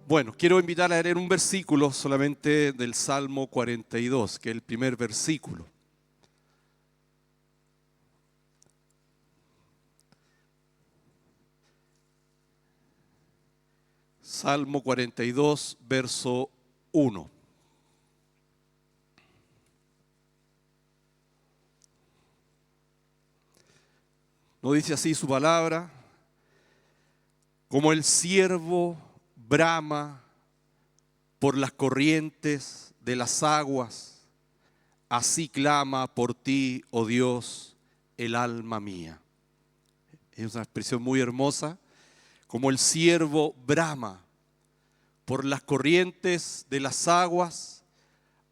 Bueno, quiero invitar a leer un versículo solamente del Salmo 42, que es el primer versículo. Salmo 42, verso 1. ¿No dice así su palabra? Como el ciervo brama por las corrientes de las aguas, así clama por ti, oh Dios, el alma mía. Es una expresión muy hermosa. Como el ciervo brama por las corrientes de las aguas,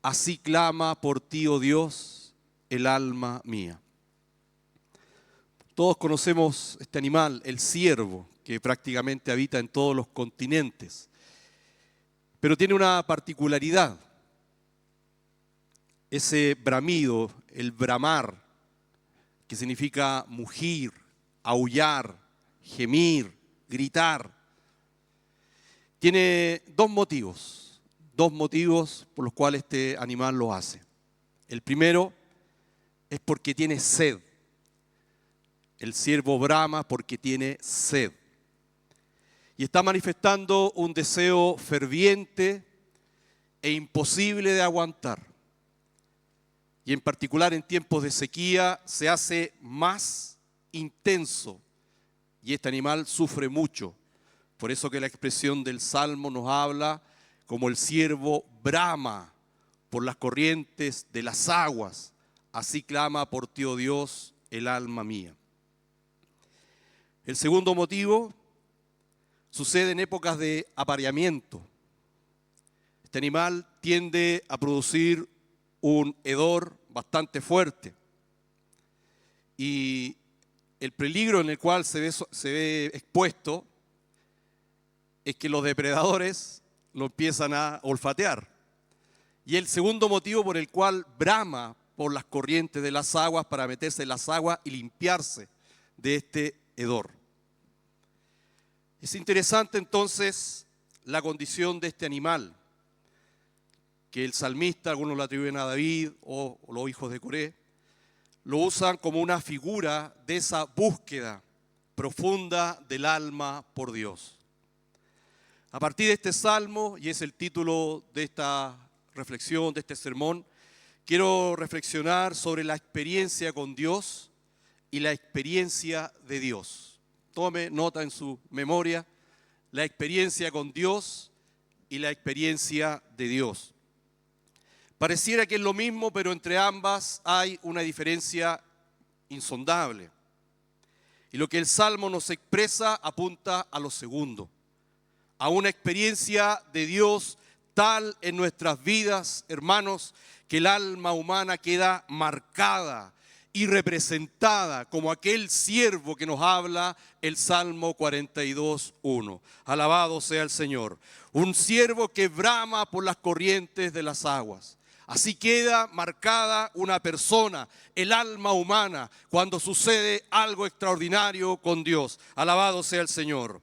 así clama por ti, oh Dios, el alma mía. Todos conocemos este animal, el ciervo, que prácticamente habita en todos los continentes. Pero tiene una particularidad. Ese bramido, el bramar, que significa mugir, aullar, gemir, gritar, tiene dos motivos por los cuales este animal lo hace. El primero es porque tiene sed. El ciervo brama porque tiene sed. Y está manifestando un deseo ferviente e imposible de aguantar. Y en particular en tiempos de sequía se hace más intenso y este animal sufre mucho. Por eso que la expresión del Salmo nos habla como el ciervo brama por las corrientes de las aguas. Así clama por ti, oh Dios, el alma mía. El segundo motivo sucede en épocas de apareamiento. Este animal tiende a producir un hedor bastante fuerte. Y el peligro en el cual se ve expuesto es que los depredadores lo empiezan a olfatear. Y el segundo motivo por el cual brama por las corrientes de las aguas para meterse en las aguas y limpiarse de este hedor. Es interesante entonces la condición de este animal, que el salmista, algunos lo atribuyen a David o los hijos de Coré, lo usan como una figura de esa búsqueda profunda del alma por Dios. A partir de este salmo, y es el título de esta reflexión, de este sermón, quiero reflexionar sobre la experiencia con Dios y la experiencia de Dios. Tome nota en su memoria, la experiencia con Dios y la experiencia de Dios. Pareciera que es lo mismo, pero entre ambas hay una diferencia insondable. Y lo que el Salmo nos expresa apunta a lo segundo, a una experiencia de Dios tal en nuestras vidas, hermanos, que el alma humana queda marcada y representada como aquel siervo que nos habla el Salmo 42:1. Alabado sea el Señor. Un siervo que brama por las corrientes de las aguas. Así queda marcada una persona, el alma humana, cuando sucede algo extraordinario con Dios. Alabado sea el Señor.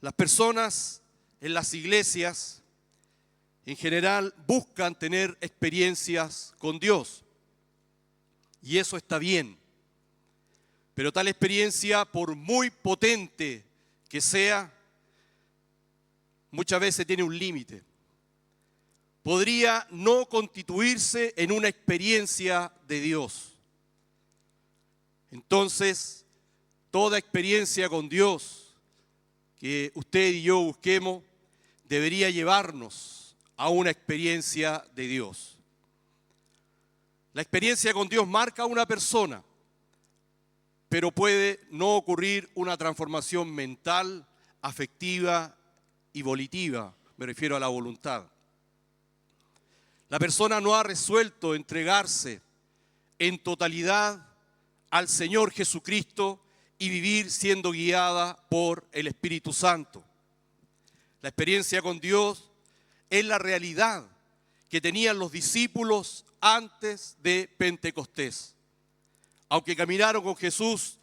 Las personas en las iglesias, en general, buscan tener experiencias con Dios. Y eso está bien. Pero tal experiencia, por muy potente que sea, muchas veces tiene un límite. Podría no constituirse en una experiencia de Dios. Entonces, toda experiencia con Dios que usted y yo busquemos debería llevarnos a una experiencia de Dios. La experiencia con Dios marca a una persona, pero puede no ocurrir una transformación mental, afectiva y volitiva, me refiero a la voluntad. La persona no ha resuelto entregarse en totalidad al Señor Jesucristo y vivir siendo guiada por el Espíritu Santo. La experiencia con Dios es la realidad que tenían los discípulos antes de Pentecostés. Aunque caminaron con Jesús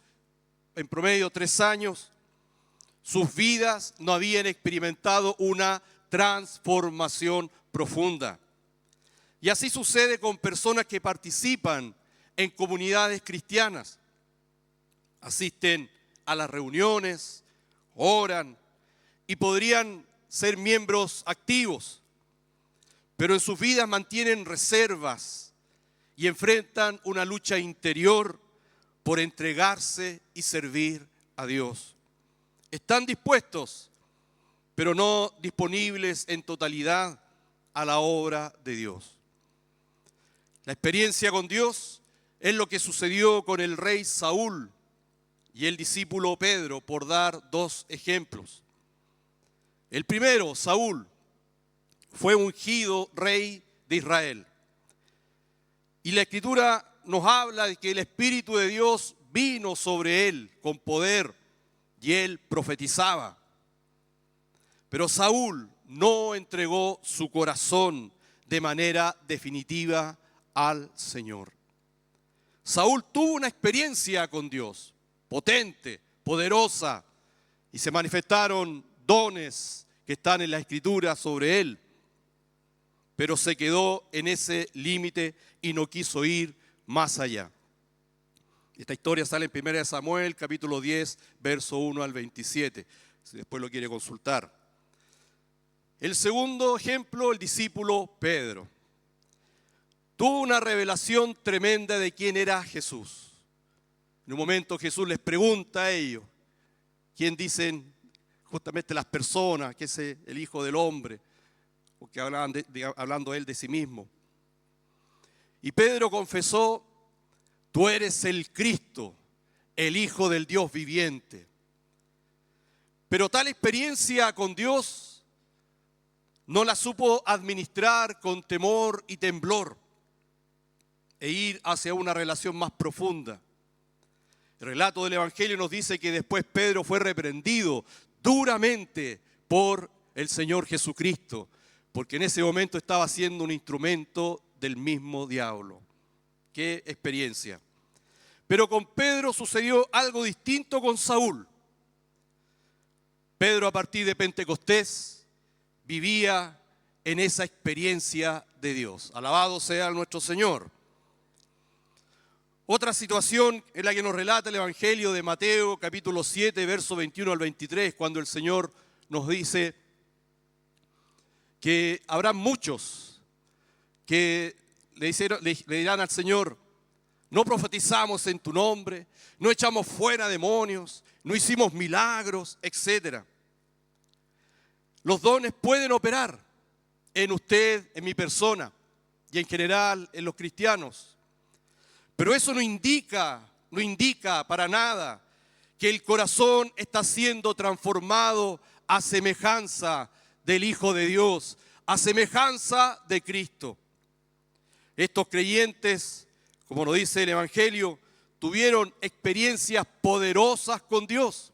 en promedio 3 años, Sus vidas no habían experimentado una transformación profunda. Y así sucede con personas que participan en comunidades cristianas. Asisten a las reuniones, oran y podrían ser miembros activos, pero en sus vidas mantienen reservas y enfrentan una lucha interior por entregarse y servir a Dios. Están dispuestos, pero no disponibles en totalidad a la obra de Dios. La experiencia con Dios es lo que sucedió con el rey Saúl y el discípulo Pedro, por dar dos ejemplos. El primero, Saúl, fue ungido rey de Israel. Y la Escritura nos habla de que el Espíritu de Dios vino sobre él con poder y él profetizaba. Pero Saúl no entregó su corazón de manera definitiva al Señor. Saúl tuvo una experiencia con Dios, potente, poderosa, y se manifestaron dones que están en la Escritura sobre él, pero se quedó en ese límite y no quiso ir más allá. Esta historia sale en 1 Samuel, capítulo 10, verso 1 al 27, si después lo quiere consultar. El segundo ejemplo, el discípulo Pedro. Tuvo una revelación tremenda de quién era Jesús. En un momento Jesús les pregunta a ellos, ¿quién dicen justamente las personas que es el Hijo del Hombre? Porque hablando él de sí mismo. Y Pedro confesó, tú eres el Cristo, el Hijo del Dios viviente. Pero tal experiencia con Dios no la supo administrar con temor y temblor e ir hacia una relación más profunda. El relato del Evangelio nos dice que después Pedro fue reprendido duramente por el Señor Jesucristo, porque en ese momento estaba siendo un instrumento del mismo diablo. ¡Qué experiencia! Pero con Pedro sucedió algo distinto con Saúl. Pedro, a partir de Pentecostés, vivía en esa experiencia de Dios. Alabado sea nuestro Señor. Otra situación es la que nos relata el Evangelio de Mateo, capítulo 7, verso 21 al 23, cuando el Señor nos dice que habrá muchos que le dirán al Señor, no profetizamos en tu nombre, no echamos fuera demonios, no hicimos milagros, etc. Los dones pueden operar en usted, en mi persona y en general en los cristianos. Pero eso no indica para nada que el corazón está siendo transformado a semejanza del Hijo de Dios, a semejanza de Cristo. Estos creyentes, como nos dice el Evangelio, tuvieron experiencias poderosas con Dios.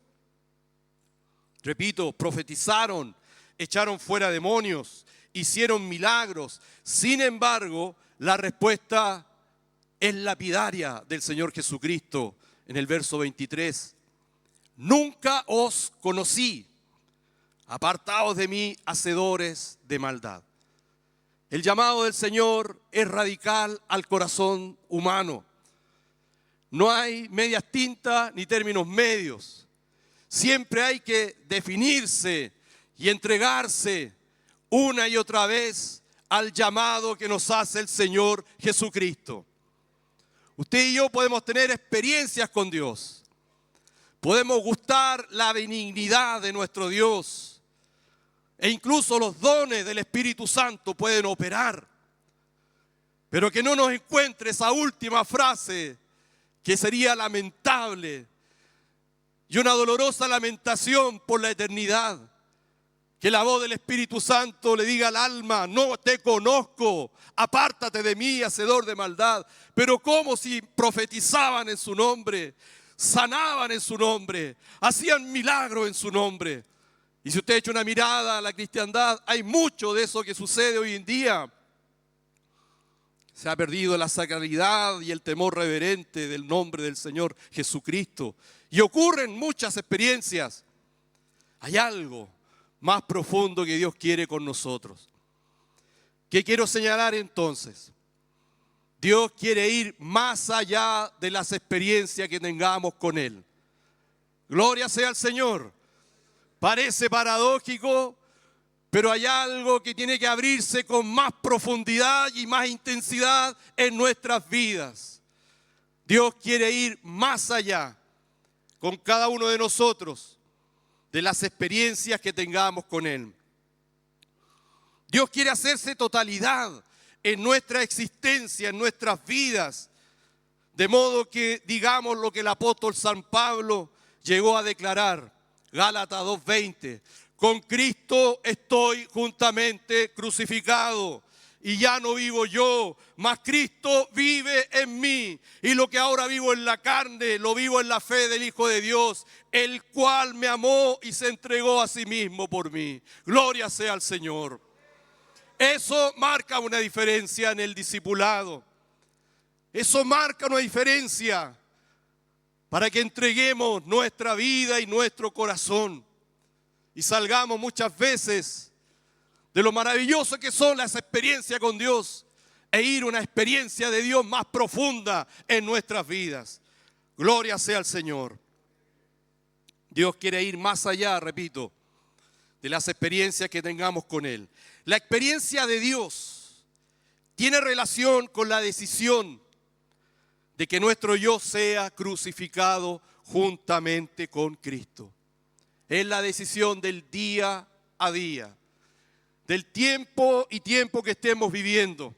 Repito, profetizaron, echaron fuera demonios, hicieron milagros. Sin embargo, la respuesta es lapidaria del Señor Jesucristo en el verso 23. Nunca os conocí, apartaos de mí, hacedores de maldad. El llamado del Señor es radical al corazón humano. No hay medias tintas ni términos medios. Siempre hay que definirse y entregarse una y otra vez al llamado que nos hace el Señor Jesucristo. Usted y yo podemos tener experiencias con Dios. Podemos gustar la benignidad de nuestro Dios. E incluso los dones del Espíritu Santo pueden operar. Pero que no nos encuentre esa última frase que sería lamentable y una dolorosa lamentación por la eternidad. Que la voz del Espíritu Santo le diga al alma, no te conozco, apártate de mí, hacedor de maldad. Pero como si profetizaban en su nombre, sanaban en su nombre, hacían milagros en su nombre. Y si usted echa una mirada a la cristiandad, hay mucho de eso que sucede hoy en día. Se ha perdido la sacralidad y el temor reverente del nombre del Señor Jesucristo. Y ocurren muchas experiencias. Hay algo más profundo que Dios quiere con nosotros. ¿Qué quiero señalar entonces? Dios quiere ir más allá de las experiencias que tengamos con Él. Gloria sea al Señor. Parece paradójico, pero hay algo que tiene que abrirse con más profundidad y más intensidad en nuestras vidas. Dios quiere ir más allá con cada uno de nosotros de las experiencias que tengamos con Él. Dios quiere hacerse totalidad en nuestra existencia, en nuestras vidas, de modo que digamos lo que el apóstol San Pablo llegó a declarar, Gálatas 2:20, con Cristo estoy juntamente crucificado, y ya no vivo yo, mas Cristo vive en mí, y lo que ahora vivo en la carne, lo vivo en la fe del Hijo de Dios, el cual me amó y se entregó a sí mismo por mí. Gloria sea al Señor. Eso marca una diferencia en el discipulado. Eso marca una diferencia para que entreguemos nuestra vida y nuestro corazón y salgamos muchas veces de lo maravilloso que son las experiencias con Dios e ir a una experiencia de Dios más profunda en nuestras vidas. Gloria sea al Señor. Dios quiere ir más allá, repito, de las experiencias que tengamos con Él. La experiencia de Dios tiene relación con la decisión de que nuestro yo sea crucificado juntamente con Cristo. Es la decisión del día a día, del tiempo y tiempo que estemos viviendo,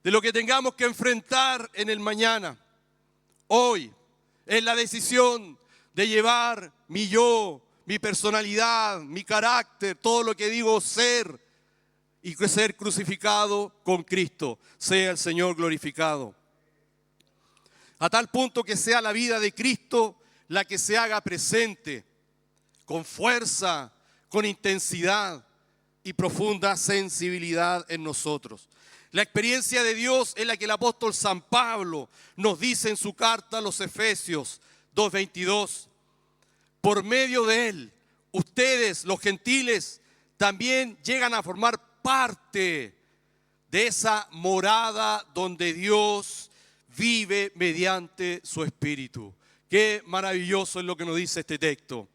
de lo que tengamos que enfrentar en el mañana. Hoy es la decisión de llevar mi yo, mi personalidad, mi carácter, todo lo que digo ser y ser crucificado con Cristo. Sea el Señor glorificado. A tal punto que sea la vida de Cristo la que se haga presente, con fuerza, con intensidad y profunda sensibilidad en nosotros. La experiencia de Dios es la que el apóstol San Pablo nos dice en su carta a los Efesios 2:22. Por medio de Él, ustedes, los gentiles, también llegan a formar parte de esa morada donde Dios vive mediante su Espíritu. Qué maravilloso es lo que nos dice este texto.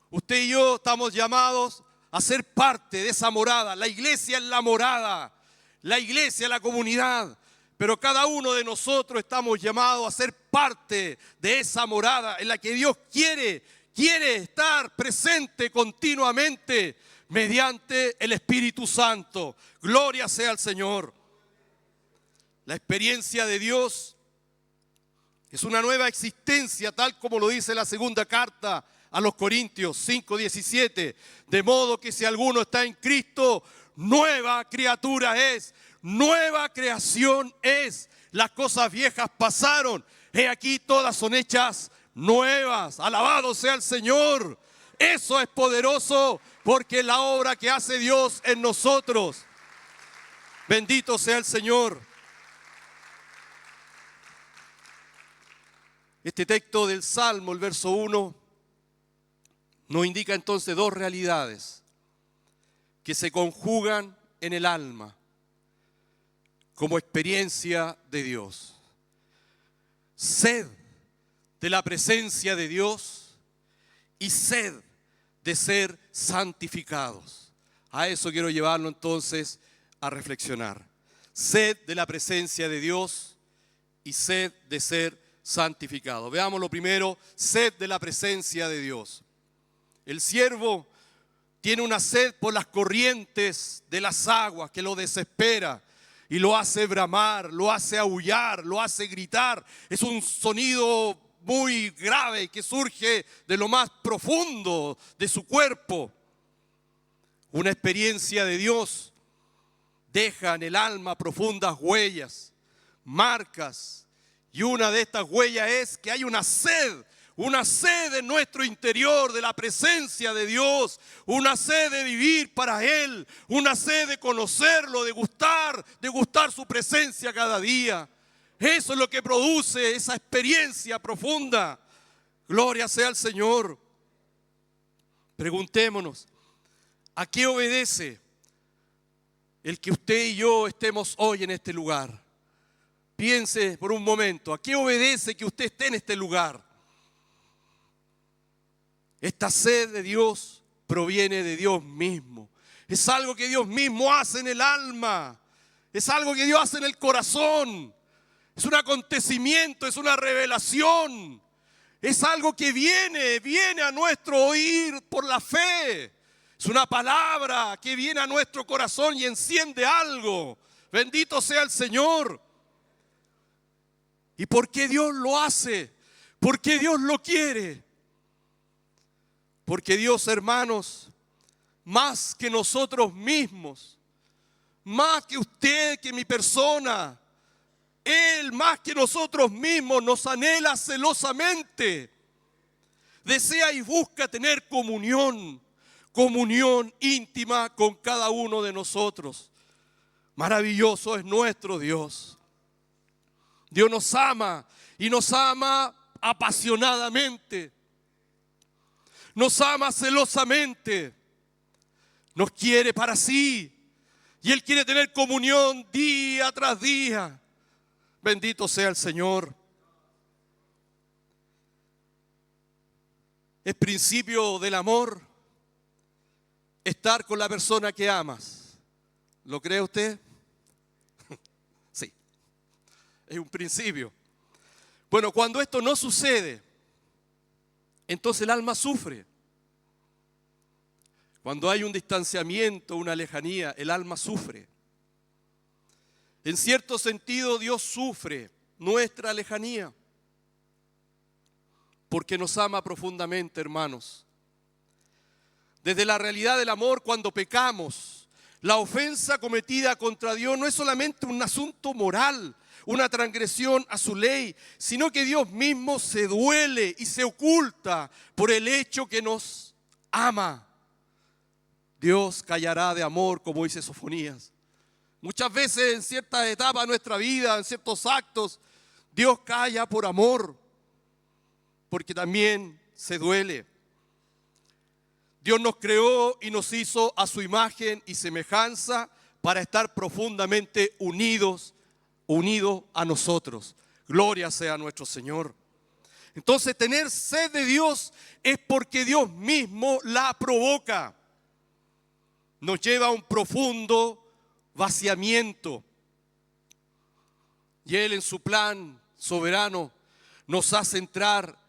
Usted y yo estamos llamados a ser parte de esa morada. La iglesia es la morada, la iglesia es la comunidad, pero cada uno de nosotros estamos llamados a ser parte de esa morada en la que Dios quiere estar presente continuamente mediante el Espíritu Santo. Gloria sea al Señor. La experiencia de Dios es una nueva existencia, tal como lo dice la segunda carta a los Corintios 5:17. De modo que si alguno está en Cristo, nueva criatura es, nueva creación es. Las cosas viejas pasaron, he aquí todas son hechas nuevas. Alabado sea el Señor. Eso es poderoso porque la obra que hace Dios en nosotros. Bendito sea el Señor. Este texto del Salmo, el verso 1, nos indica entonces dos realidades que se conjugan en el alma como experiencia de Dios. Sed de la presencia de Dios y sed de ser santificados. A eso quiero llevarlo entonces a reflexionar. Sed de la presencia de Dios y sed de ser santificado. Veamos lo primero, sed de la presencia de Dios. El siervo tiene una sed por las corrientes de las aguas que lo desespera y lo hace bramar, lo hace aullar, lo hace gritar. Es un sonido muy grave que surge de lo más profundo de su cuerpo. Una experiencia de Dios deja en el alma profundas huellas, marcas, y una de estas huellas es que hay una sed en nuestro interior de la presencia de Dios, una sed de vivir para Él, una sed de conocerlo, de gustar su presencia cada día. Eso es lo que produce esa experiencia profunda. Gloria sea al Señor. Preguntémonos, ¿a qué obedece el que usted y yo estemos hoy en este lugar? Piense por un momento, ¿a qué obedece que usted esté en este lugar? Esta sed de Dios proviene de Dios mismo. Es algo que Dios mismo hace en el alma. Es algo que Dios hace en el corazón. Es un acontecimiento, es una revelación. Es algo que viene a nuestro oír por la fe. Es una palabra que viene a nuestro corazón y enciende algo. Bendito sea el Señor. ¿Y por qué Dios lo hace? ¿Por qué Dios lo quiere? Porque Dios, hermanos, más que nosotros mismos, más que usted, que mi persona, Él más que nosotros mismos nos anhela celosamente. Desea y busca tener comunión íntima con cada uno de nosotros. Maravilloso es nuestro Dios. Dios nos ama y nos ama apasionadamente. Nos ama celosamente. Nos quiere para sí. Y Él quiere tener comunión día tras día. Bendito sea el Señor. Es principio del amor estar con la persona que amas. ¿Lo cree usted? Sí, es un principio. Bueno, cuando esto no sucede, entonces el alma sufre. Cuando hay un distanciamiento, una lejanía, el alma sufre. En cierto sentido, Dios sufre nuestra lejanía porque nos ama profundamente, hermanos. Desde la realidad del amor, cuando pecamos, la ofensa cometida contra Dios no es solamente un asunto moral, una transgresión a su ley, sino que Dios mismo se duele y se oculta por el hecho que nos ama. Dios callará de amor, como dice Sofonías. Muchas veces en ciertas etapas de nuestra vida, en ciertos actos, Dios calla por amor, porque también se duele. Dios nos creó y nos hizo a su imagen y semejanza para estar profundamente unidos a nosotros. Gloria sea a nuestro Señor. Entonces, tener sed de Dios es porque Dios mismo la provoca. Nos lleva a un profundo vaciamiento. Y Él en su plan soberano nos hace entrar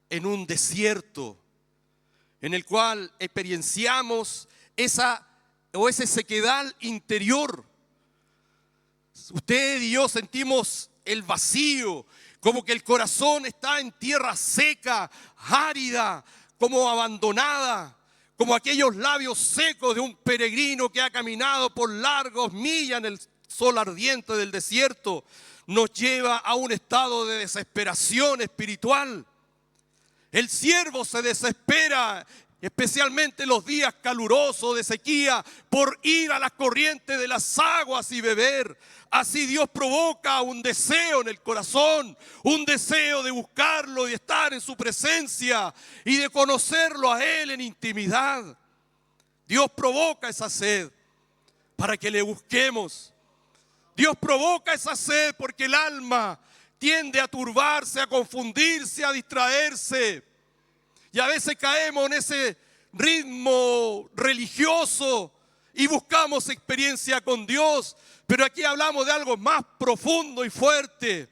en un desierto en el cual experienciamos ese sequedal interior. Usted y yo sentimos el vacío, como que el corazón está en tierra seca, árida, como abandonada. Como aquellos labios secos de un peregrino que ha caminado por largos millas en el sol ardiente del desierto, nos lleva a un estado de desesperación espiritual. El siervo se desespera, especialmente en los días calurosos de sequía, por ir a las corrientes de las aguas y beber. Así Dios provoca un deseo en el corazón, un deseo de buscarlo, de estar en su presencia y de conocerlo a Él en intimidad. Dios provoca esa sed para que le busquemos. Dios provoca esa sed porque el alma tiende a turbarse, a confundirse, a distraerse. Y a veces caemos en ese ritmo religioso y buscamos experiencia con Dios. Pero aquí hablamos de algo más profundo y fuerte.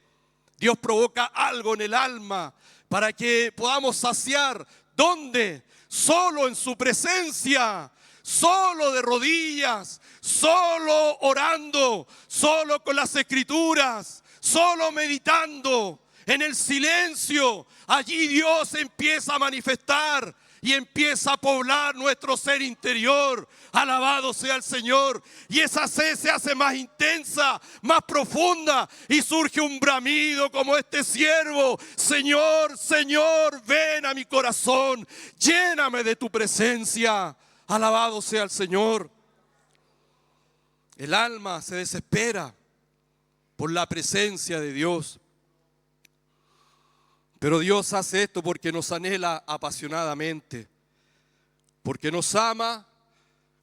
Dios provoca algo en el alma para que podamos saciar. ¿Dónde? Solo en su presencia. Solo de rodillas. Solo orando. Solo con las escrituras. Solo meditando. En el silencio. Allí Dios empieza a manifestar y empieza a poblar nuestro ser interior. Alabado sea el Señor. Y esa sed se hace más intensa, más profunda, y surge un bramido como este siervo. Señor, Señor, ven a mi corazón, lléname de tu presencia. Alabado sea el Señor. El alma se desespera por la presencia de Dios. Pero Dios hace esto porque nos anhela apasionadamente. porque nos ama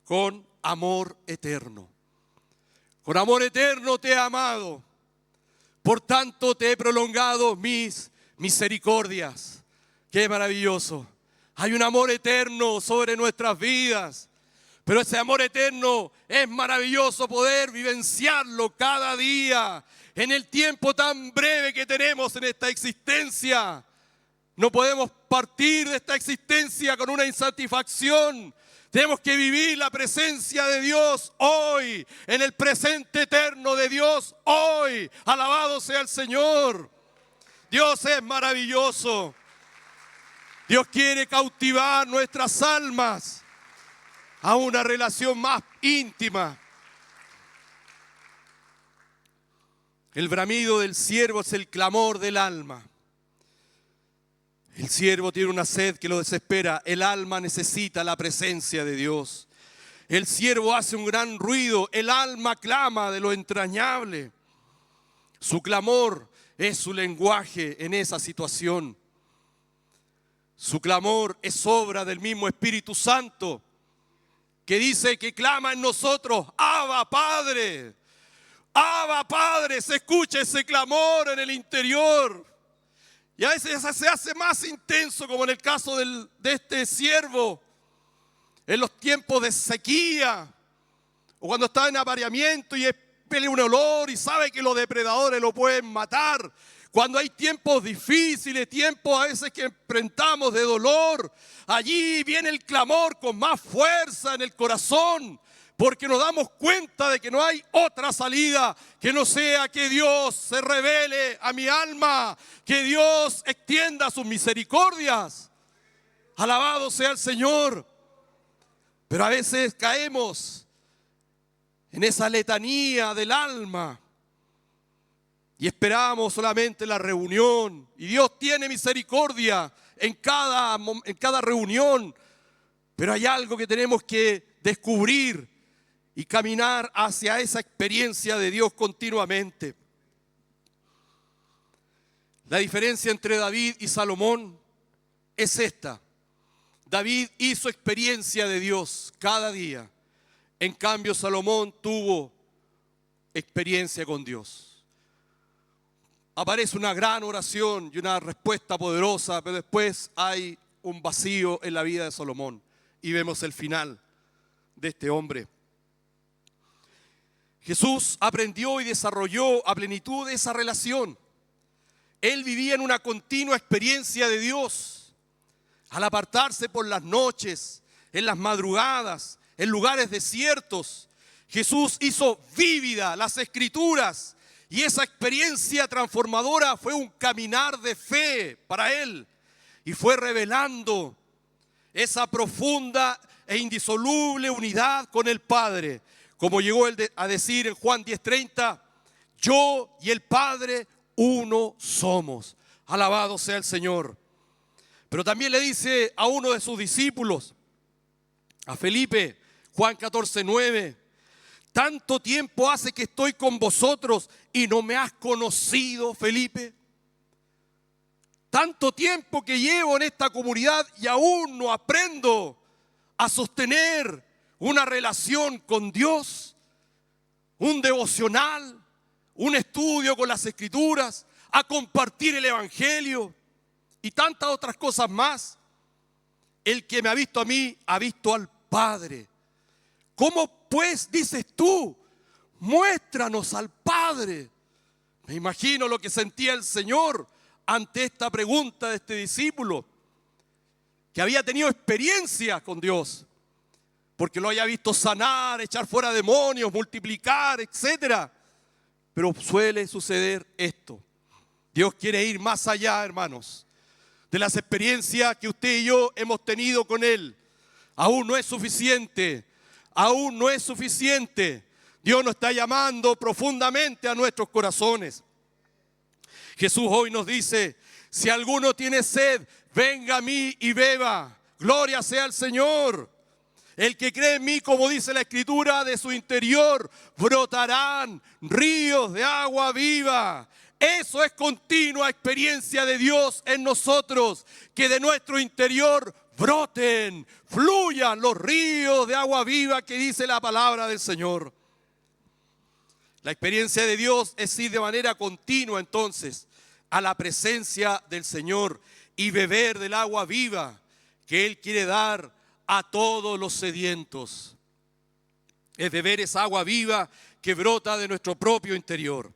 con amor eterno. Con amor eterno te he amado, por tanto te he prolongado mis misericordias. ¡Qué maravilloso! Hay un amor eterno sobre nuestras vidas, pero ese amor eterno es maravilloso poder vivenciarlo cada día, en el tiempo tan breve que tenemos en esta existencia. No podemos partir de esta existencia con una insatisfacción. Tenemos que vivir la presencia de Dios hoy, en el presente eterno de Dios hoy. Alabado sea el Señor. Dios es maravilloso. Dios quiere cautivar nuestras almas a una relación más íntima. El bramido del siervo es el clamor del alma. El siervo tiene una sed que lo desespera. El alma necesita la presencia de Dios. El siervo hace un gran ruido. El alma clama de lo entrañable. Su clamor es su lenguaje en esa situación. Su clamor es obra del mismo Espíritu Santo, que dice que clama en nosotros: Abba, Padre. Abba, Padre. Se escucha ese clamor en el interior. Y a veces se hace más intenso, como en el caso de este siervo, en los tiempos de sequía, o cuando está en apareamiento y expele un olor y sabe que los depredadores lo pueden matar. Cuando hay tiempos difíciles, tiempos a veces que enfrentamos de dolor, allí viene el clamor con más fuerza en el corazón, porque nos damos cuenta de que no hay otra salida que no sea que Dios se revele a mi alma, que Dios extienda sus misericordias. Alabado sea el Señor. Pero a veces caemos en esa letanía del alma y esperamos solamente la reunión. Y Dios tiene misericordia en cada reunión, pero hay algo que tenemos que descubrir y caminar hacia esa experiencia de Dios continuamente. La diferencia entre David y Salomón es esta. David hizo experiencia de Dios cada día. En cambio, Salomón tuvo experiencia con Dios. Aparece una gran oración y una respuesta poderosa, pero después hay un vacío en la vida de Salomón. Y vemos el final de este hombre. Jesús aprendió y desarrolló a plenitud esa relación. Él vivía en una continua experiencia de Dios. Al apartarse por las noches, en las madrugadas, en lugares desiertos, Jesús hizo vívida las Escrituras. Y esa experiencia transformadora fue un caminar de fe para él. Y fue revelando esa profunda e indisoluble unidad con el Padre. Como llegó él a decir en Juan 10:30, yo y el Padre uno somos. Alabado sea el Señor. Pero también le dice a uno de sus discípulos, a Felipe, Juan 14:9, tanto tiempo hace que estoy con vosotros y no me has conocido, Felipe. Tanto tiempo que llevo en esta comunidad y aún no aprendo a sostener una relación con Dios, un devocional, un estudio con las Escrituras, a compartir el Evangelio y tantas otras cosas más. El que me ha visto a mí, ha visto al Padre. ¿Cómo pues dices tú? Muéstranos al Padre. Me imagino lo que sentía el Señor ante esta pregunta de este discípulo, que había tenido experiencia con Dios, porque lo haya visto sanar, echar fuera demonios, multiplicar, etc. Pero suele suceder esto. Dios quiere ir más allá, hermanos, de las experiencias que usted y yo hemos tenido con Él. Aún no es suficiente. Aún no es suficiente. Dios nos está llamando profundamente a nuestros corazones. Jesús hoy nos dice, si alguno tiene sed, venga a mí y beba. Gloria sea al Señor. El que cree en mí, como dice la Escritura, de su interior brotarán ríos de agua viva. Eso es continua experiencia de Dios en nosotros, que de nuestro interior broten, fluyan los ríos de agua viva que dice la palabra del Señor. La experiencia de Dios es ir de manera continua entonces a la presencia del Señor y beber del agua viva que Él quiere dar a todos los sedientos. Es beber esa agua viva que brota de nuestro propio interior.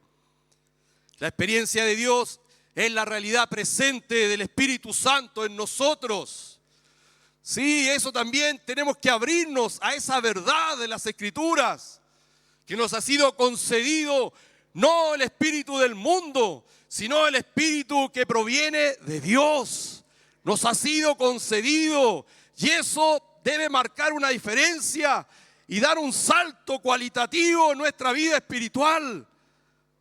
La experiencia de Dios es la realidad presente del Espíritu Santo en nosotros. Sí, eso también tenemos que abrirnos a esa verdad de las Escrituras, que nos ha sido concedido no el espíritu del mundo, sino el espíritu que proviene de Dios. Nos ha sido concedido y eso debe marcar una diferencia y dar un salto cualitativo en nuestra vida espiritual.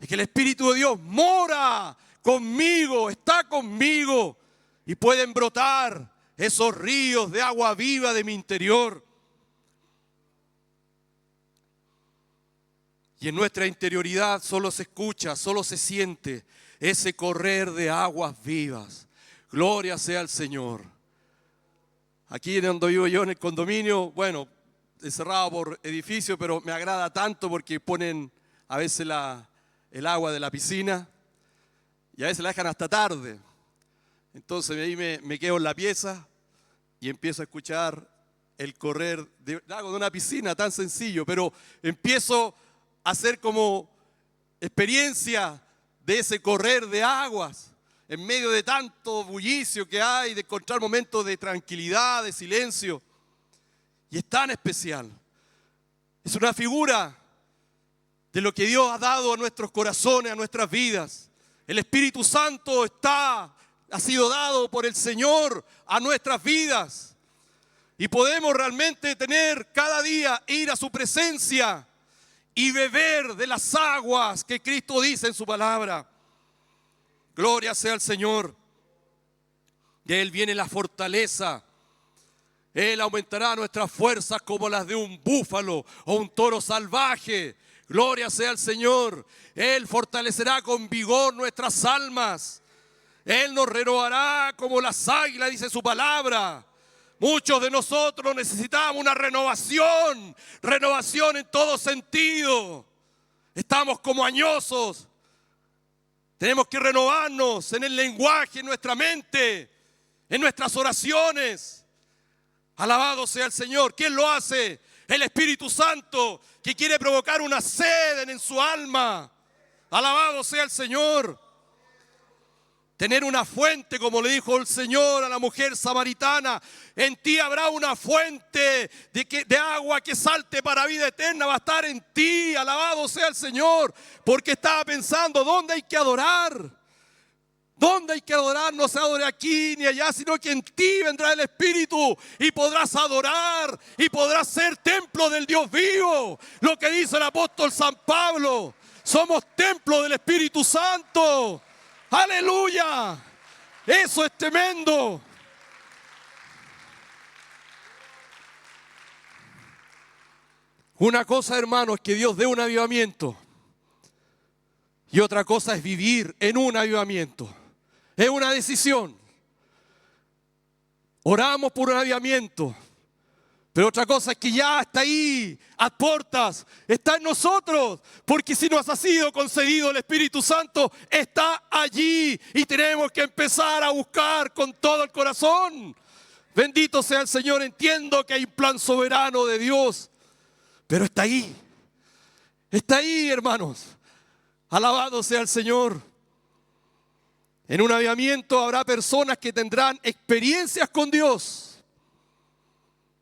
Es que el Espíritu de Dios mora conmigo, está conmigo y pueden brotar esos ríos de agua viva de mi interior. Y en nuestra interioridad solo se escucha, solo se siente ese correr de aguas vivas. Gloria sea al Señor. Aquí en donde vivo yo, en el condominio, bueno, encerrado por edificio, pero me agrada tanto porque ponen a veces el agua de la piscina y a veces la dejan hasta tarde. Entonces ahí me quedo en la pieza y empiezo a escuchar el correr de agua de una piscina, tan sencillo, pero empiezo a hacer como experiencia de ese correr de aguas en medio de tanto bullicio que hay, de encontrar momentos de tranquilidad, de silencio. Y es tan especial. Es una figura de lo que Dios ha dado a nuestros corazones, a nuestras vidas. El Espíritu Santo ha sido dado por el Señor a nuestras vidas. Y podemos realmente tener cada día, ir a su presencia y beber de las aguas que Cristo dice en su palabra. Gloria sea al Señor. De Él viene la fortaleza. Él aumentará nuestras fuerzas como las de un búfalo o un toro salvaje. Gloria sea al Señor. Él fortalecerá con vigor nuestras almas. Él nos renovará como las águilas, dice su palabra. Muchos de nosotros necesitamos una renovación en todo sentido. Estamos como añosos. Tenemos que renovarnos en el lenguaje, en nuestra mente, en nuestras oraciones. Alabado sea el Señor. ¿Quién lo hace? El Espíritu Santo, que quiere provocar una sed en su alma. Alabado sea el Señor. Tener una fuente, como le dijo el Señor a la mujer samaritana. En ti habrá una fuente de agua que salte para vida eterna. Va a estar en ti. Alabado sea el Señor. Porque estaba pensando, ¿dónde hay que adorar? ¿Dónde hay que adorar? No se adore aquí ni allá, sino que en ti vendrá el Espíritu y podrás adorar y podrás ser templo del Dios vivo. Lo que dice el apóstol San Pablo. Somos templo del Espíritu Santo. ¡Aleluya! Eso es tremendo. Una cosa, hermanos, es que Dios dé un avivamiento. Y otra cosa es vivir en un avivamiento. Es una decisión. Oramos por un avivamiento. Pero otra cosa es que ya está ahí, a puertas, está en nosotros. Porque si nos ha sido concedido el Espíritu Santo, está allí. Y tenemos que empezar a buscar con todo el corazón. Bendito sea el Señor. Entiendo que hay un plan soberano de Dios. Pero está ahí. Está ahí, hermanos. Alabado sea el Señor. En un avivamiento habrá personas que tendrán experiencias con Dios.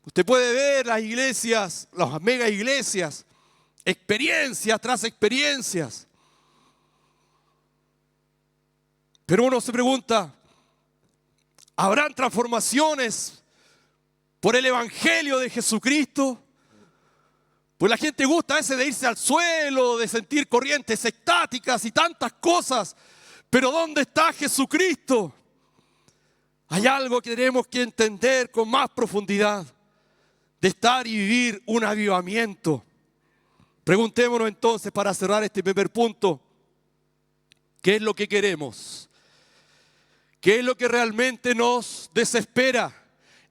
Usted puede ver las iglesias, las mega iglesias, experiencias tras experiencias. Pero uno se pregunta, ¿habrán transformaciones por el Evangelio de Jesucristo? Pues la gente gusta a veces de irse al suelo, de sentir corrientes extáticas y tantas cosas. Pero ¿dónde está Jesucristo? Hay algo que tenemos que entender con más profundidad. De estar y vivir un avivamiento. Preguntémonos entonces, para cerrar este primer punto, ¿qué es lo que queremos? ¿Qué es lo que realmente nos desespera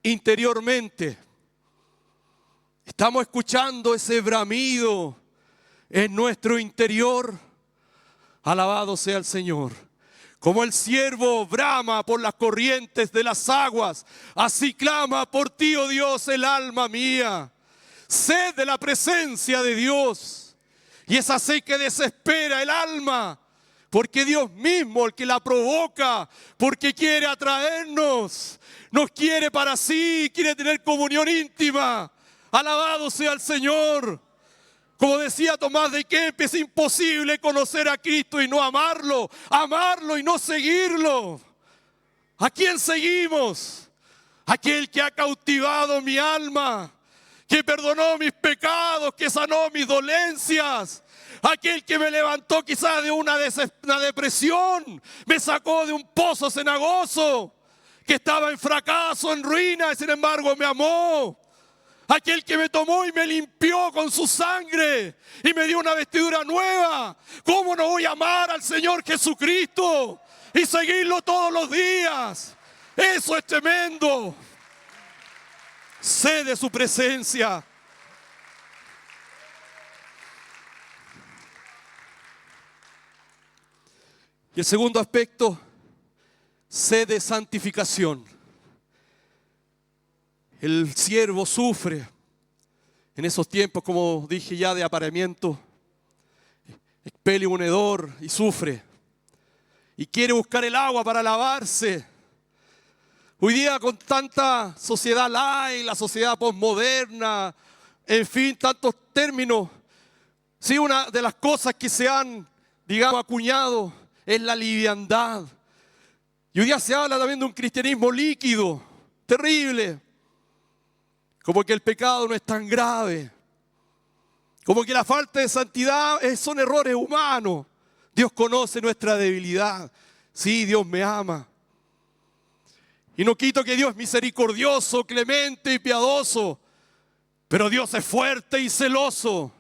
interiormente. Estamos escuchando ese bramido en nuestro interior. Alabado sea el Señor. Como el siervo brama por las corrientes de las aguas, así clama por ti, oh Dios, el alma mía. Sed de la presencia de Dios. Y esa sed que desespera el alma, porque Dios mismo el que la provoca, porque quiere atraernos, nos quiere para sí, quiere tener comunión íntima. Alabado sea el Señor. Como decía Tomás de Kempis, es imposible conocer a Cristo y no amarlo, amarlo y no seguirlo. ¿A quién seguimos? Aquel que ha cautivado mi alma, que perdonó mis pecados, que sanó mis dolencias. Aquel que me levantó quizás de una depresión, me sacó de un pozo cenagoso, que estaba en fracaso, en ruina, y sin embargo me amó. Aquel que me tomó y me limpió con su sangre y me dio una vestidura nueva. ¿Cómo no voy a amar al Señor Jesucristo y seguirlo todos los días? Eso es tremendo. Sé de su presencia. Y el segundo aspecto, sé de santificación. El siervo sufre en esos tiempos, como dije ya, de apareamiento, expele un hedor y sufre. Y quiere buscar el agua para lavarse. Hoy día con tanta sociedad light, la sociedad posmoderna, en fin, tantos términos. Sí, una de las cosas que se han, digamos, acuñado es la liviandad. Y hoy día se habla también de un cristianismo líquido, terrible. Como que el pecado no es tan grave. Como que la falta de santidad son errores humanos. Dios conoce nuestra debilidad. Sí, Dios me ama. Y no quito que Dios es misericordioso, clemente y piadoso. Pero Dios es fuerte y celoso.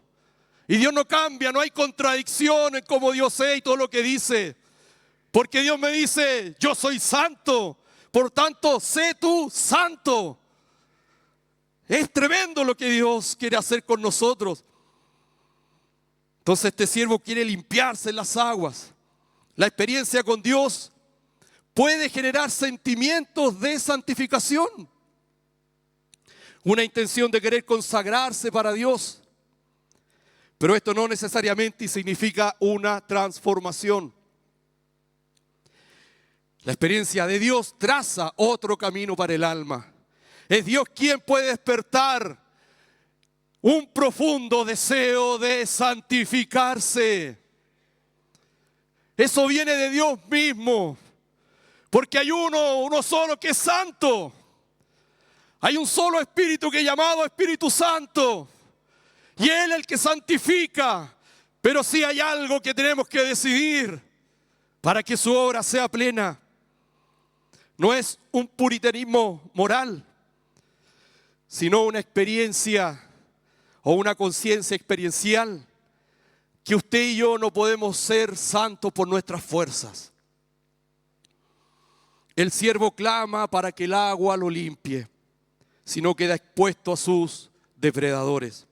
Y Dios no cambia, no hay contradicción en cómo Dios es y todo lo que dice. Porque Dios me dice, yo soy santo. Por tanto, sé tú santo. Es tremendo lo que Dios quiere hacer con nosotros. Entonces este siervo quiere limpiarse en las aguas. La experiencia con Dios puede generar sentimientos de santificación. Una intención de querer consagrarse para Dios. Pero esto no necesariamente significa una transformación. La experiencia de Dios traza otro camino para el alma. Es Dios quien puede despertar un profundo deseo de santificarse. Eso viene de Dios mismo. Porque hay uno solo que es santo. Hay un solo Espíritu que es llamado Espíritu Santo. Y Él es el que santifica. Pero sí hay algo que tenemos que decidir para que su obra sea plena. No es un puritanismo moral, sino una experiencia o una conciencia experiencial que usted y yo no podemos ser santos por nuestras fuerzas. El siervo clama para que el agua lo limpie, si no queda expuesto a sus depredadores.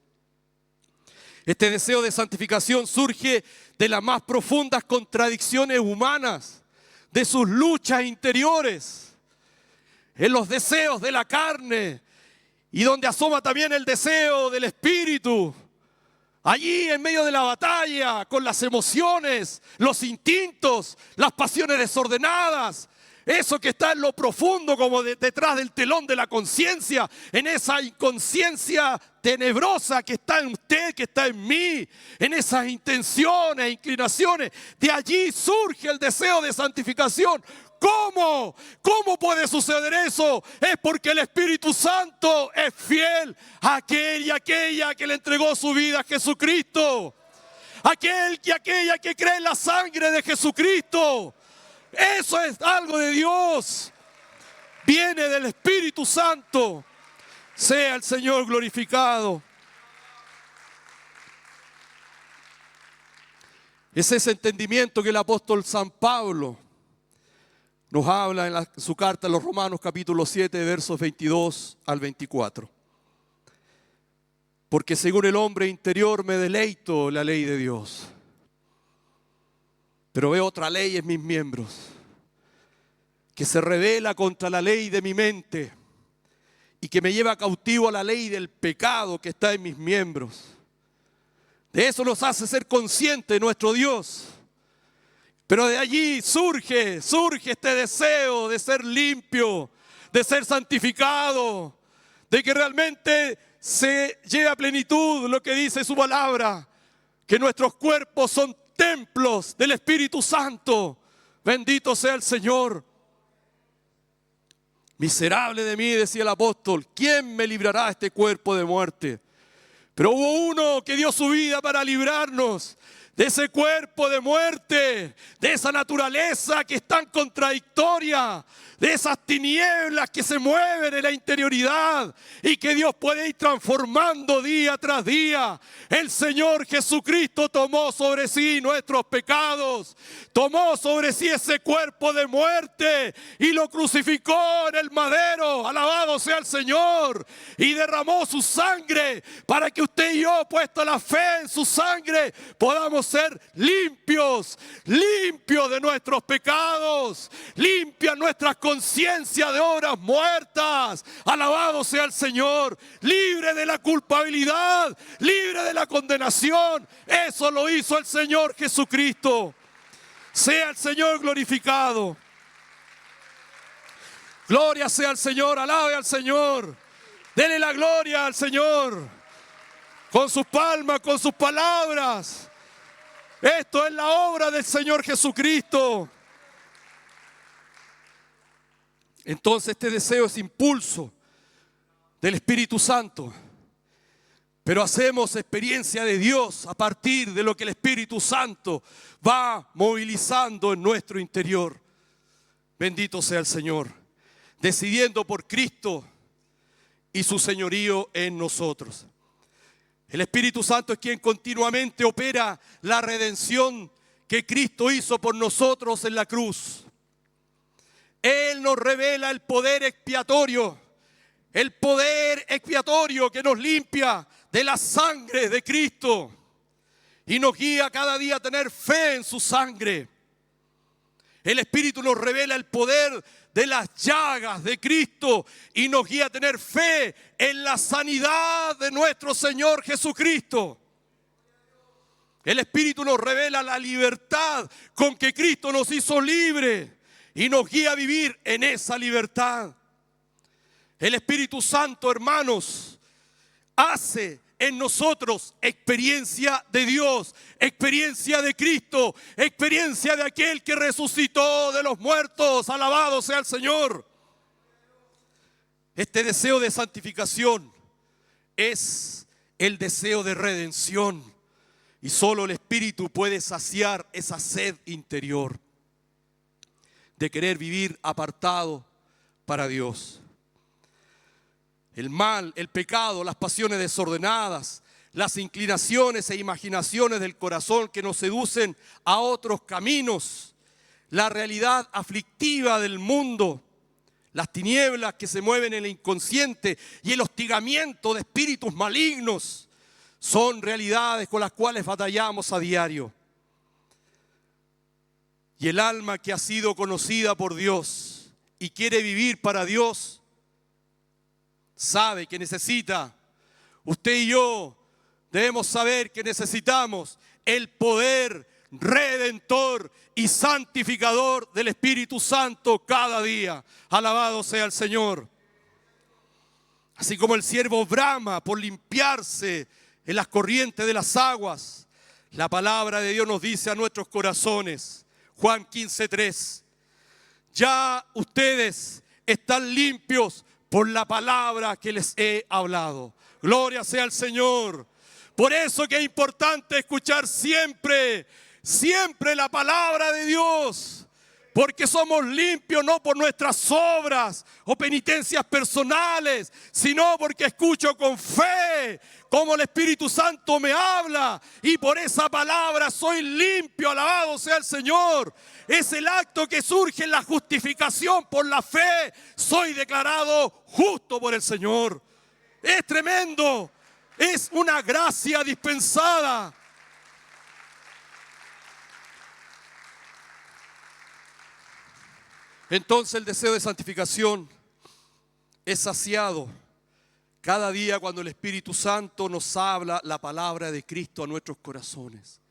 Este deseo de santificación surge de las más profundas contradicciones humanas, de sus luchas interiores, en los deseos de la carne y donde asoma también el deseo del espíritu. Allí en medio de la batalla, con las emociones, los instintos, las pasiones desordenadas, eso que está en lo profundo como detrás del telón de la conciencia, en esa inconsciencia tenebrosa que está en usted, que está en mí, en esas intenciones, inclinaciones, de allí surge el deseo de santificación. ¿Cómo? ¿Cómo puede suceder eso? Es porque el Espíritu Santo es fiel a aquel y aquella que le entregó su vida a Jesucristo. Aquel y aquella que cree en la sangre de Jesucristo. Eso es algo de Dios. Viene del Espíritu Santo. Sea el Señor glorificado. Es ese entendimiento que el apóstol San Pablo nos habla en su carta a los Romanos capítulo 7, versos 22 al 24. Porque según el hombre interior me deleito en la ley de Dios, pero veo otra ley en mis miembros, que se rebela contra la ley de mi mente y que me lleva cautivo a la ley del pecado que está en mis miembros. De eso nos hace ser conscientes nuestro Dios. Pero de allí surge este deseo de ser limpio, de ser santificado, de que realmente se lleve a plenitud lo que dice su palabra, que nuestros cuerpos son templos del Espíritu Santo. Bendito sea el Señor. Miserable de mí, decía el apóstol, ¿quién me librará de este cuerpo de muerte? Pero hubo uno que dio su vida para librarnos de ese cuerpo de muerte, de esa naturaleza que es tan contradictoria, de esas tinieblas que se mueven en la interioridad y que Dios puede ir transformando día tras día. El Señor Jesucristo tomó sobre sí nuestros pecados, tomó sobre sí ese cuerpo de muerte y lo crucificó en el madero, alabado sea el Señor, y derramó su sangre para que usted y yo, puesto la fe en su sangre, podamos ser limpios de nuestros pecados, limpia nuestras conciencia de obras muertas, alabado sea el Señor, libre de la culpabilidad, libre de la condenación. Eso lo hizo el Señor Jesucristo. Sea el Señor glorificado. Gloria sea al Señor, alabe al Señor, dele la gloria al Señor con sus palmas, con sus palabras. Esto es la obra del Señor Jesucristo. Entonces este deseo es impulso del Espíritu Santo, pero hacemos experiencia de Dios a partir de lo que el Espíritu Santo va movilizando en nuestro interior. Bendito sea el Señor, decidiendo por Cristo y su señorío en nosotros. El Espíritu Santo es quien continuamente opera la redención que Cristo hizo por nosotros en la cruz. Él nos revela el poder expiatorio que nos limpia de la sangre de Cristo y nos guía cada día a tener fe en su sangre. El Espíritu nos revela el poder de las llagas de Cristo y nos guía a tener fe en la sanidad de nuestro Señor Jesucristo. El Espíritu nos revela la libertad con que Cristo nos hizo libres y nos guía a vivir en esa libertad. El Espíritu Santo, hermanos, hace en nosotros experiencia de Dios, experiencia de Cristo, experiencia de aquel que resucitó de los muertos. Alabado sea el Señor. Este deseo de santificación es el deseo de redención y solo el Espíritu puede saciar esa sed interior de querer vivir apartado para Dios. El mal, el pecado, las pasiones desordenadas, las inclinaciones e imaginaciones del corazón que nos seducen a otros caminos, la realidad aflictiva del mundo, las tinieblas que se mueven en el inconsciente y el hostigamiento de espíritus malignos son realidades con las cuales batallamos a diario. Y el alma que ha sido conocida por Dios y quiere vivir para Dios, sabe que necesita, usted y yo debemos saber que necesitamos el poder redentor y santificador del Espíritu Santo cada día. Alabado sea el Señor. Así como el siervo brama por limpiarse en las corrientes de las aguas, la palabra de Dios nos dice a nuestros corazones, Juan 15:3, ya ustedes están limpios por la palabra que les he hablado. Gloria sea al Señor. Por eso que es importante escuchar siempre la palabra de Dios. Porque somos limpios no por nuestras obras o penitencias personales, sino porque escucho con fe cómo el Espíritu Santo me habla. Y por esa palabra soy limpio, alabado sea el Señor. Es el acto que surge en la justificación por la fe. Soy declarado justo por el Señor. Es tremendo. Es una gracia dispensada. Entonces el deseo de santificación es saciado cada día cuando el Espíritu Santo nos habla la palabra de Cristo a nuestros corazones.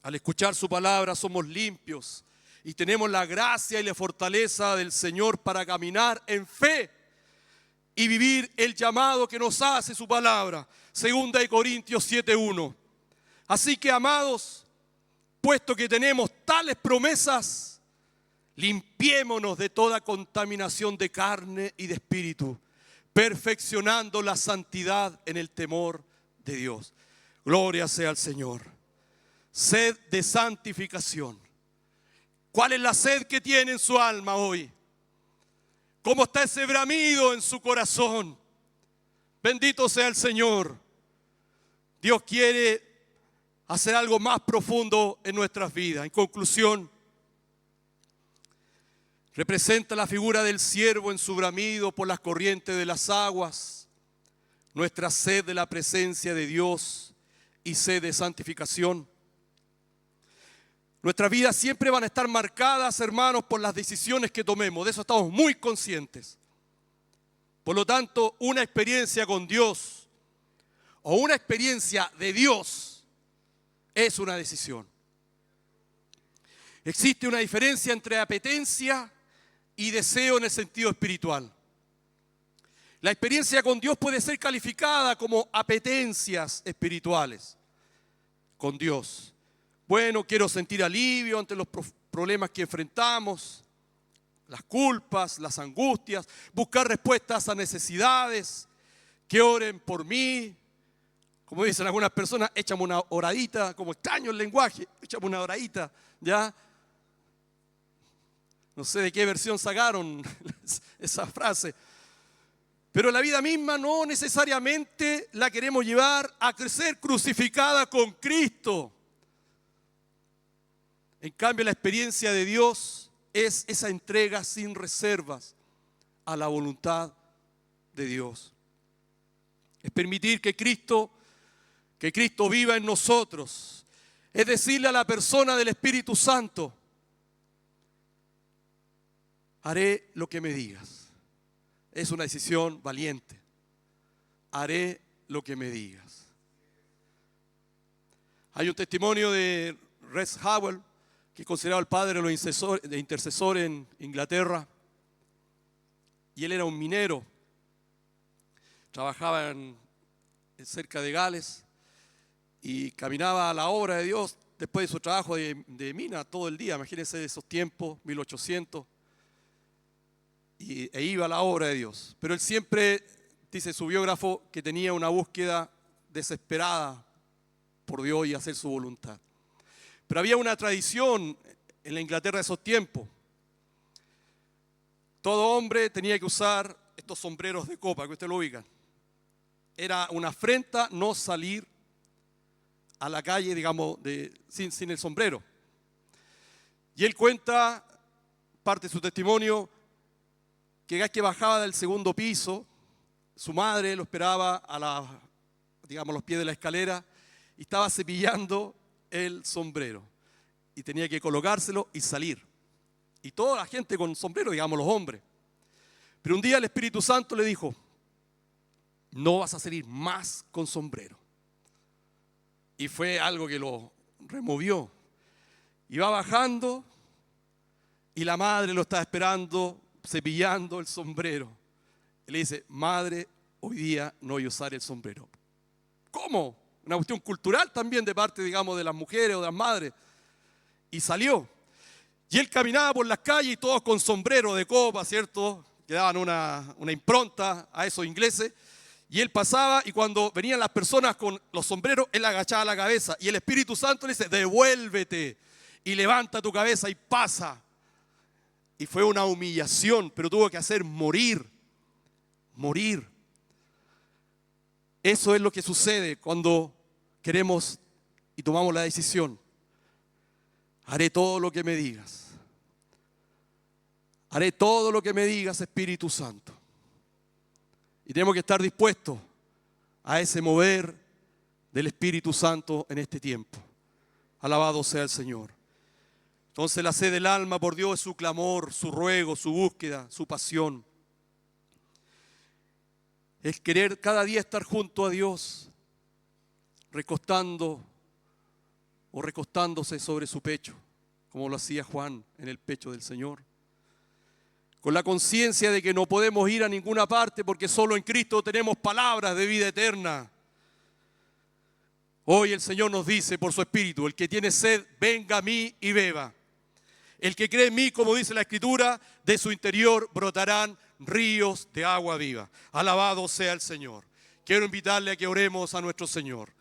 Al escuchar su palabra somos limpios y tenemos la gracia y la fortaleza del Señor para caminar en fe y vivir el llamado que nos hace su palabra. 2 Corintios 7:1. Así que, amados, puesto que tenemos tales promesas, limpiémonos de toda contaminación de carne y de espíritu, perfeccionando la santidad en el temor de Dios. Gloria sea al Señor. Sed de santificación. ¿Cuál es la sed que tiene en su alma hoy? ¿Cómo está ese bramido en su corazón? Bendito sea el Señor. Dios quiere hacer algo más profundo en nuestras vidas. En conclusión, representa la figura del siervo en su bramido por las corrientes de las aguas, nuestra sed de la presencia de Dios y sed de santificación. Nuestras vidas siempre van a estar marcadas, hermanos, por las decisiones que tomemos. De eso estamos muy conscientes. Por lo tanto, una experiencia con Dios o una experiencia de Dios es una decisión. Existe una diferencia entre apetencia y deseo en el sentido espiritual. La experiencia con Dios puede ser calificada como apetencias espirituales con Dios. Bueno, quiero sentir alivio ante los problemas que enfrentamos, las culpas, las angustias, buscar respuestas a necesidades, que oren por mí. Como dicen algunas personas, échame una oradita, como extraño el lenguaje, échame una oradita, ¿ya? No sé de qué versión sacaron esa frase. Pero la vida misma no necesariamente la queremos llevar a crecer crucificada con Cristo. En cambio, la experiencia de Dios es esa entrega sin reservas a la voluntad de Dios. Es permitir que Cristo viva en nosotros. Es decirle a la persona del Espíritu Santo: haré lo que me digas. Es una decisión valiente. Haré lo que me digas. Hay un testimonio de Rex Howell, que es considerado el padre de intercesor en Inglaterra. Y él era un minero. Trabajaba cerca de Gales y caminaba a la obra de Dios después de su trabajo de mina todo el día. Imagínense esos tiempos, 1800. E iba a la obra de Dios. Pero él siempre, dice su biógrafo, que tenía una búsqueda desesperada por Dios y hacer su voluntad. Pero había una tradición en la Inglaterra de esos tiempos. Todo hombre tenía que usar estos sombreros de copa, que ustedes lo ubican. Era una afrenta no salir a la calle, digamos, sin el sombrero. Y él cuenta, parte de su testimonio, que cada vez que bajaba del segundo piso, su madre lo esperaba a los pies de la escalera y estaba cepillando el sombrero. Y tenía que colocárselo y salir. Y toda la gente con sombrero, digamos los hombres. Pero un día el Espíritu Santo le dijo: no vas a salir más con sombrero. Y fue algo que lo removió. Y va bajando y la madre lo estaba esperando, cepillando el sombrero. Y le dice: madre, hoy día no voy a usar el sombrero. ¿Cómo? Una cuestión cultural también de parte, digamos, de las mujeres o de las madres. Y salió. Y él caminaba por las calles y todos con sombrero de copa, ¿cierto? Que daban una impronta a esos ingleses. Y él pasaba y cuando venían las personas con los sombreros, él agachaba la cabeza. Y el Espíritu Santo le dice: devuélvete. y levanta tu cabeza y pasa. Y fue una humillación, pero tuvo que hacer morir. Morir. Eso es lo que sucede cuando queremos y tomamos la decisión. Haré todo lo que me digas. Haré todo lo que me digas, Espíritu Santo. Y tenemos que estar dispuestos a ese mover del Espíritu Santo en este tiempo. Alabado sea el Señor. Entonces la sed del alma por Dios es su clamor, su ruego, su búsqueda, su pasión. Es querer cada día estar junto a Dios, recostando o recostándose sobre su pecho, como lo hacía Juan en el pecho del Señor. Con la conciencia de que no podemos ir a ninguna parte porque solo en Cristo tenemos palabras de vida eterna. Hoy el Señor nos dice por su Espíritu: el que tiene sed, venga a mí y beba. El que cree en mí, como dice la Escritura, de su interior brotarán ríos de agua viva. Alabado sea el Señor. Quiero invitarle a que oremos a nuestro Señor.